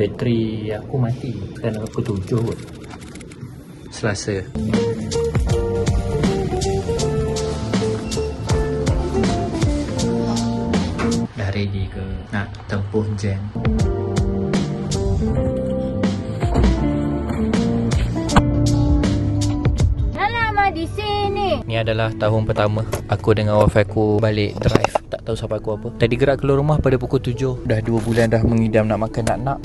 bateri aku mati. Sekarang pukul 7 kot. Selasa. Dah ready ke nak tempuh jam? Di sini. Ni adalah tahun pertama aku dengan wife aku balik drive. Tak tahu siapa aku apa. Tadi gerak keluar rumah pada pukul 7. Dah 2 bulan dah mengidam nak makan nak.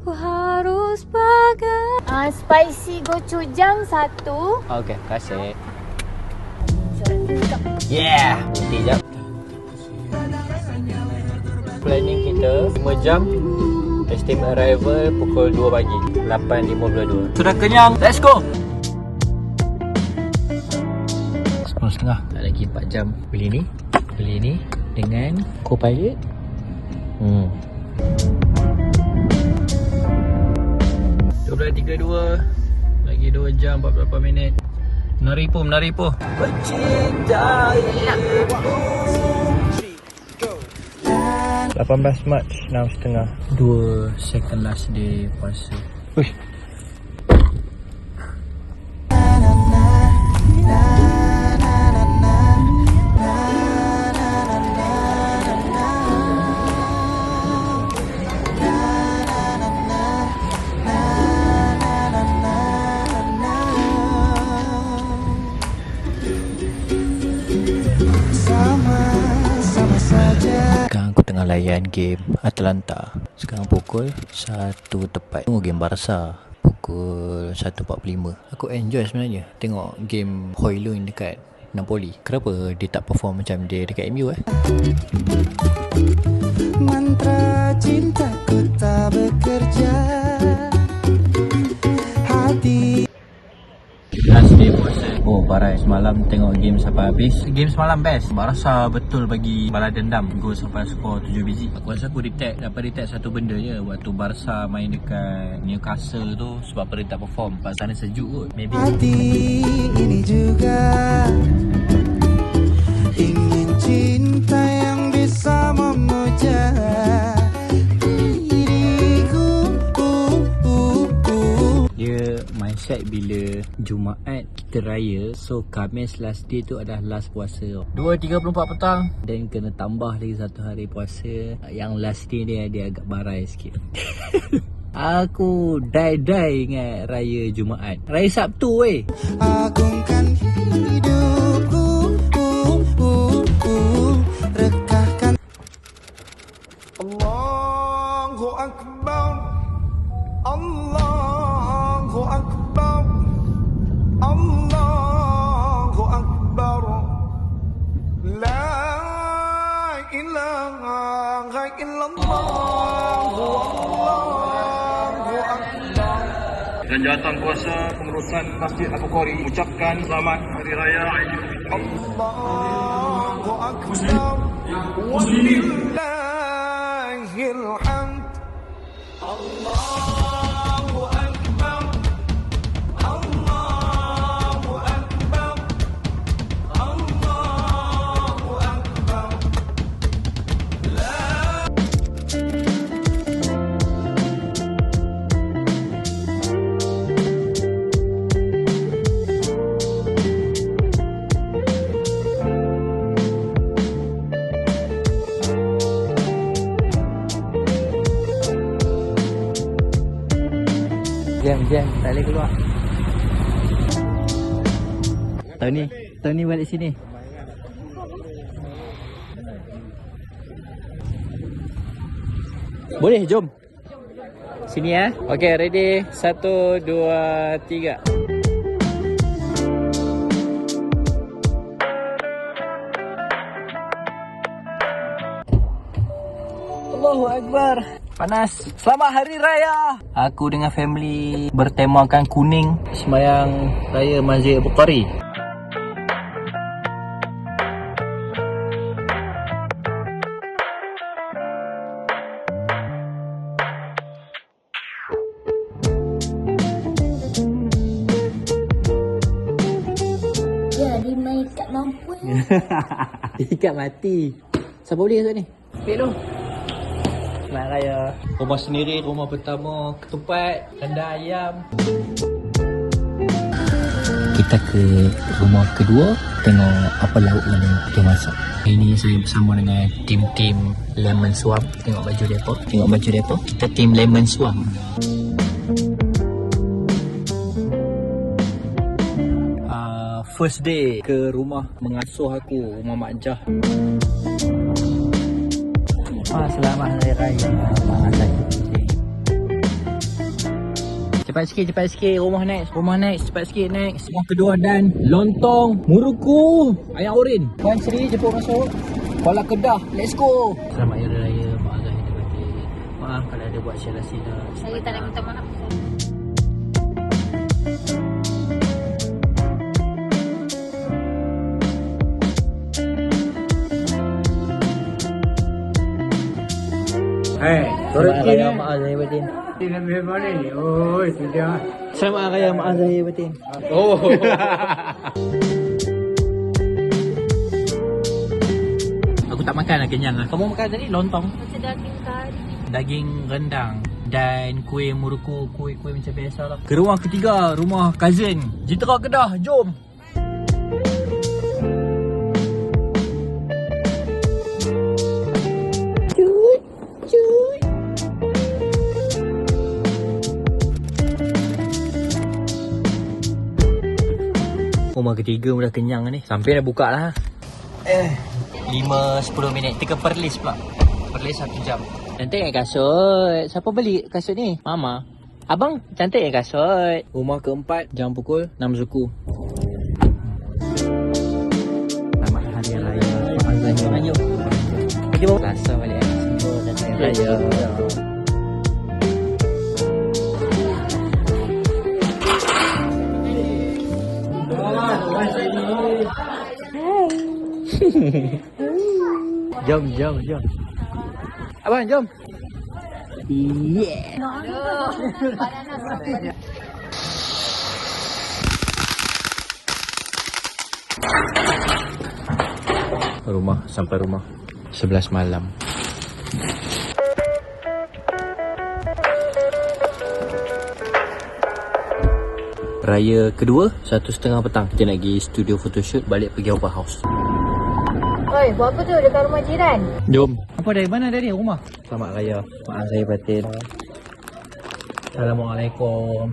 Aku harus pakai spicy gochujang 1. Okey, kasih. Yeah. Berhenti jap. Planning kita 5 jam. Estimate arrival pukul 2 pagi. 8.52. Sudah kenyang. Let's go. 10.30. Tak lagi 4 jam. Beli ni dengan co-pilot. 12.32. Lagi 2 jam 48 minit. Menaripu. Bercinta. 18 Mac 6.30. 2 second last day puasa. Uish. Tengah layan game Atalanta. Sekarang pukul 1 tepat. Tengok game Barca pukul 1.45. Aku enjoy sebenarnya tengok game Højlund dekat Napoli. Kenapa dia tak perform macam dia dekat MU Mantra cintaku tak bekerja. Hati last day puasa. Oh, Barai semalam tengok game sampai habis. Game semalam best. Barca betul bagi balas dendam. Gol sampai skor 7 biji. Aku rasa aku dapat detect satu benda je. Waktu Barca main dekat Newcastle tu, sebab apa dia tak perform? Sebab sana sejuk kot. Maybe hati ini juga ingin cinta yang bisa memuja diriku. Dia mindset bila Jumaat kita raya, so Khamis last day tu adalah last puasa. 2.34 petang dan kena tambah lagi satu hari puasa. Yang last day dia agak barai sikit. Aku die ingat raya Jumaat. Raya Sabtu weh. Agungkan hidupku, rekahkan. Allahu Akbar, Allahu Akbar, Allahu Akbar, la ilaha illallah, Allahu Akbar. Dan Jawatankuasa Pengurusan Masjid Al-Bukhari ucapkan selamat Hari Raya Aidilfitri. Allahu Akbar, walillahil hamd. Allahu Akbar, Allahu Akbar, Allahu Akbar. Jam, tak boleh keluar. Tahun ni balik sini. Boleh, jom. Sini ya. Okay, ready. 1, 2, 3. Allahu Akbar. Panas. Selamat Hari Raya. Aku dengan family bertemakan kuning sembahyang raya Masjid Al-Bukhari. Jadi main ikat mampu. Ikat mati. Siapa boleh kat ni? Pek tu. Selamat Raya. Rumah sendiri, rumah pertama, ketupat, rendah ayam. Kita ke rumah kedua, tengok apa lauk yang kita masak. Ini saya bersama dengan tim Lemon Swamp. Tengok baju mereka. Kita tim Lemon Swamp. First day ke rumah mengasuh aku, rumah Mak Jah. Selamat Hari Raya Mak Azai. Cepat sikit, rumah next, cepat sikit next. Rumah kedua dan lontong, muruku, ayam oren. Puan Sri jemput masuk. Kuala Kedah, let's go. Selamat Hari Raya Mak Azai. Maaf kalau ada buat silap-silap. Saya tak nak minta maaf. Selamat Raya Mak Azai Batin. Lebih boleh ni. Oh, sudah. Selamat Raya Mak Azai Batin. Aku tak makan lah, kenyang lah. Kamu makan tadi lontong, Macam daging kari. daging rendang dan kuih muruku, kuih macam biasa lah. Ke rumah ketiga, rumah cousin Jitra Kedah, jom. Rumah ketiga dah kenyang ni. Sampai dah buka lah. 5-10 minit. Kita perlis pula. Perlis 1 jam. Cantik kan kasut? Siapa beli kasut ni? Mama. Abang cantik kan kasut? Rumah keempat, jam pukul 6 suku. Selamat Hari Raya Mak Azai. Ayo. Kita bawa rasa balik. Selamat Hari Raya. Jom. Abang, jom. Yeah. Sampai rumah 11 malam. Raya kedua 1:30 petang. Kita nak pergi studio photoshoot, balik pergi open house. Oi, buat apa tu dekat rumah jiran? Jom. Apa dari mana dari rumah? Selamat Raya Mak Azai Batin. Assalamualaikum.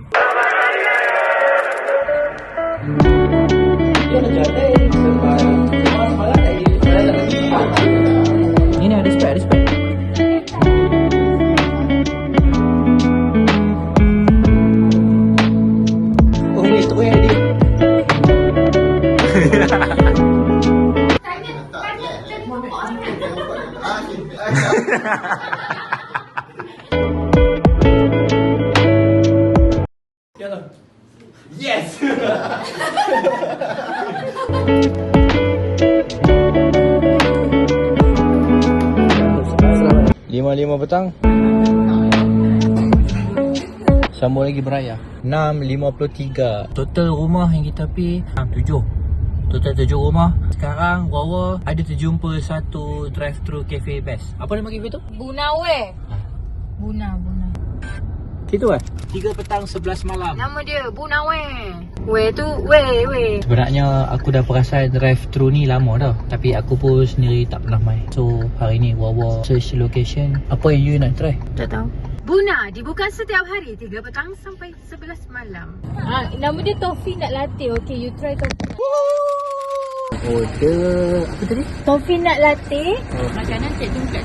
Ini ada respect. Oh, ni tu yang dia. Yes. 5:05 petang. Sambung lagi beraya. 6:53. Total rumah yang kita pergi 7. Total 7 rumah. Sekarang Wawa ada terjumpa satu drive-thru cafe best. Apa nama cafe tu? Bunawe. Buna. Situ kan? 3 petang 11 malam. Nama dia Bunawe. Weh tu, weh. Sebenarnya aku dah perasan drive-thru ni lama dah. Tapi aku pun sendiri tak pernah main. So hari ni Wawa search location. Apa yang you nak try? Tak tahu. Buna dibuka setiap hari 3 petang sampai 11 malam. Nama dia Toffee Nut Latte. Okay, you try Toffee. Order apa tadi? Toffee Nut Latte. Makanan cik jumpa kat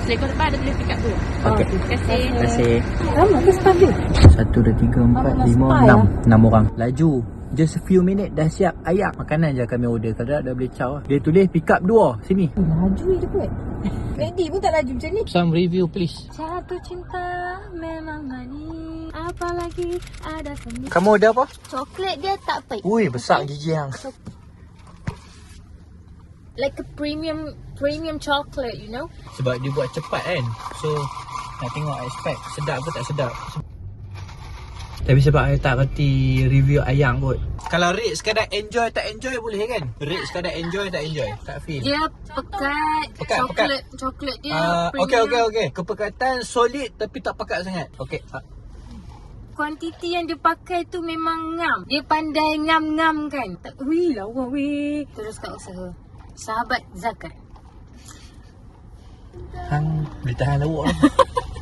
selekor depan ada tulis pick up tu. Okay. Terima kasih. Lama ke sepadu? 1, 2, 3, 4, 5, 6 6 orang. Laju. Just a few minit dah siap ayak. Makanan je kami order. Kalau dah boleh caw lah. Dia tulis pick up 2. Sini. Laju je kot. Ready pun tak laju macam ni. Some review please. Jatuh cinta memang manis. Apalagi ada seni. Kamu order apa? Coklat dia tak pahit. Ui, besar gigi yang. Like a premium chocolate, you know. Sebab dia buat cepat kan. So nak tengok expect sedap ke tak sedap. Tapi sebab saya tak reti review ayam kot. Kalau rate sekadar enjoy tak enjoy boleh kan? Rate sekadar enjoy tak enjoy? Tak feel. Dia pekat, coklat dia Okey. Kepekatan solid tapi tak pekat sangat. Okey. Kuantiti yang dia pakai tu memang ngam. Dia pandai ngam-ngam kan. Wih lawa weh. Teruskan usaha. Sahabat zakat. Hang boleh tahan lawak lah.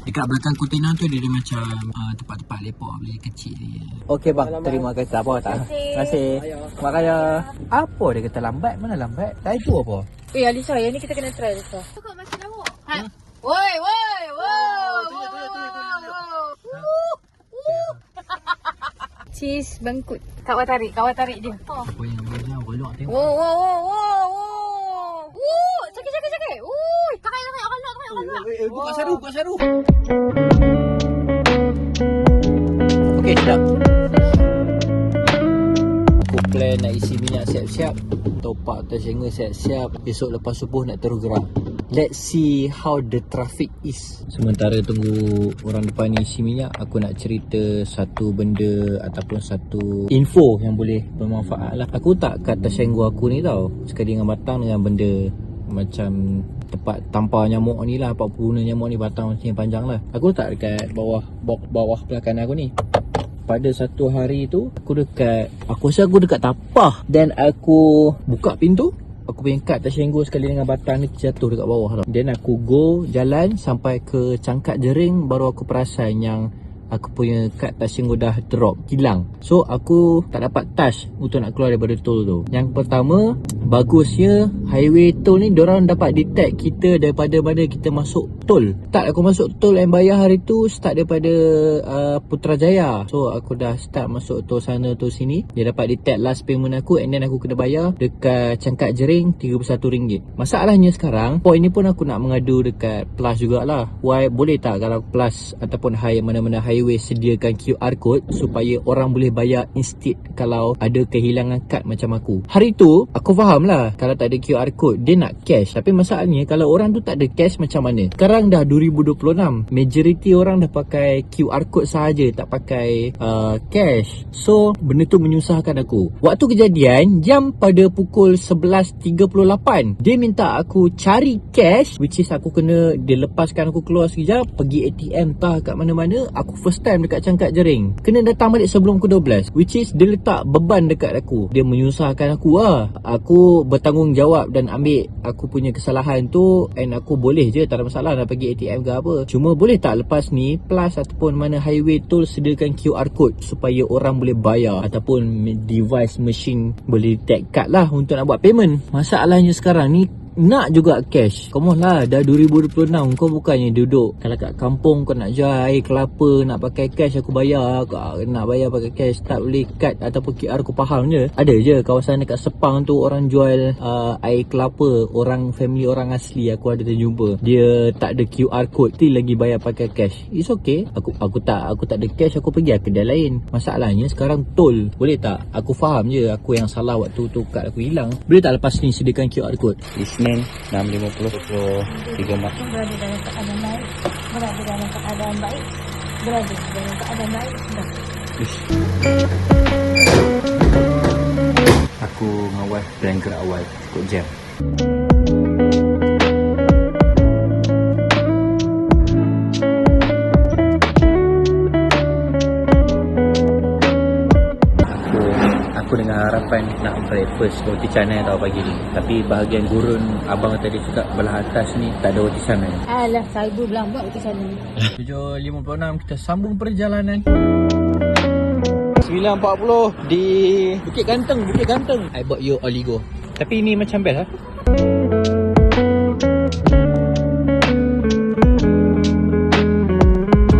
Dekat belakang kontainer tu dia ada macam tempat-tempat lepak boleh kecil dia. Okey bang, terima kasih. Apa tak? Terima kasih. Makanya apa dia kata lambat? Mana lambat? Tak itu apa? Alisa, yang ni kita kena try Alisa. Kau masih lawak. Woi. Cheese bangkut. Kawat tarik dia. Apa yang banyak golok tengok. Wow. Sakit. Pakai. Buka saru. Okey, sedap. Aku plan nak isi minyak siap-siap. Top up tersenga siap-siap. Besok lepas subuh nak terus gerak. Let's see how the traffic is. Sementara tunggu orang depan ni isi minyak, aku nak cerita satu benda ataupun satu info yang boleh bermanfaat lah. Aku tak kat Tersenggu aku ni tau. Sekali dengan batang dengan benda macam tempat tampar nyamuk ni lah, 40 guna nyamuk ni, batang macam yang panjang lah. Aku letak dekat bawah belakang aku ni. Pada satu hari tu aku rasa aku dekat tapah dan aku buka pintu. Aku punya kad tersenggu sekali dengan batang ni terjatuh dekat bawah tau. Then aku go jalan sampai ke cangkat jering, baru aku perasan yang aku punya kad tersenggu dah drop, hilang. So aku tak dapat touch untuk nak keluar daripada tol tu. Yang pertama, bagusnya highway tol ni diorang dapat detect kita daripada mana kita masuk tol. Tak, aku masuk tol yang bayar hari tu start daripada Putrajaya. So aku dah start masuk tol sana tol sini. Dia dapat detect last payment aku, and then aku kena bayar dekat cangkat jering RM31. Masalahnya sekarang, point ni pun aku nak mengadu dekat Plus jugalah. Why boleh tak kalau Plus ataupun mana-mana highway sediakan QR code supaya orang boleh bayar instead kalau ada kehilangan kad macam aku. Hari tu aku faham lah kalau tak ada QR code dia nak cash, tapi masalahnya kalau orang tu tak ada cash macam mana? Sekarang dah 2026, majoriti orang dah pakai QR code sahaja, tak pakai cash. So benda tu menyusahkan aku. Waktu kejadian jam pada pukul 11.38, dia minta aku cari cash, which is aku kena dia lepaskan aku keluar sekejap pergi ATM tah kat mana-mana. Aku first time dekat cangkat jering, kena datang balik sebelum pukul 12, which is dia letak beban dekat aku. Dia menyusahkan aku lah. Aku bertanggungjawab dan ambil aku punya kesalahan tu, and aku boleh je, tak ada masalah nak pergi ATM ke apa. Cuma boleh tak lepas ni Plus ataupun mana highway tol sediakan QR code supaya orang boleh bayar ataupun device machine boleh detect card lah untuk nak buat payment. Masalahnya sekarang ni nak juga cash. Come on lah, dah 2026. Kau bukannya duduk kalau kat kampung kau nak jual air kelapa, nak pakai cash aku bayar. Kau nak bayar pakai cash, tak boleh kad ataupun QR. Aku faham je, ada je kawasan dekat Sepang tu orang jual air kelapa, orang family orang asli aku ada terjumpa. Dia tak ada QR code, still lagi bayar pakai cash. It's okay. Aku tak ada cash, aku pergi kedai lain. Masalahnya sekarang tol. Boleh tak? Aku faham je aku yang salah waktu tu kad aku hilang. Boleh tak lepas ni sediakan QR code? 6.50 3 Mac. Berada dalam keadaan baik. Aku ngawal plan gerak awal ikut jam. Aku dengan harapan nak breakfast roti canai tau pagi ni. Tapi bahagian gurun abang tadi cakap belah atas ni tak ada roti canai. Alah, saya bilang buat roti canai. 7.56 kita sambung perjalanan. 9.40 di Bukit Ganteng. I bought you oligo. Tapi ni macam best lah.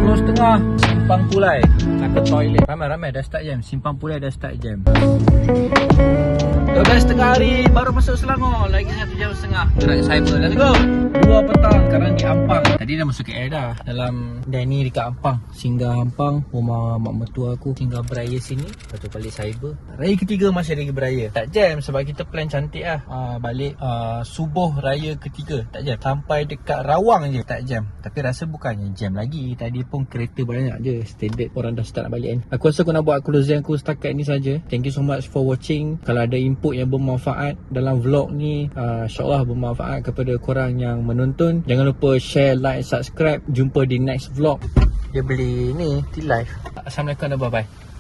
10.30 Simpang Pulai nak ke toilet. Ramai dah start jam. Simpang Pulai dah start jam. 12.30 hari baru masuk Selangor. Lagi 1 jam setengah gerak cyber. Let's go. 2 petang sekarang di Ampang. Tadi dah masuk KL dah. Dalam dan ni dekat Ampang. Singgah Ampang, rumah mak mertua aku. Singgah beraya sini, lepas tu balik cyber. Raya ketiga masih lagi beraya. Tak jam sebab kita plan cantik lah. Balik subuh raya ketiga. Tak jam. Sampai dekat Rawang je tak jam. Tapi rasa bukannya jam lagi. Tadi pun kereta banyak je. Standard orang dah start nak balik kan. Aku rasa aku nak buat closing aku setakat ni saja. Thank you so much for watching. Kalau ada input yang bermanfaat dalam vlog ni, insyaAllah bermanfaat kepada korang yang menonton. Jangan lupa share, like, subscribe. Jumpa di next vlog. Dia beli ni T-Life. Assalamualaikum dan bye-bye.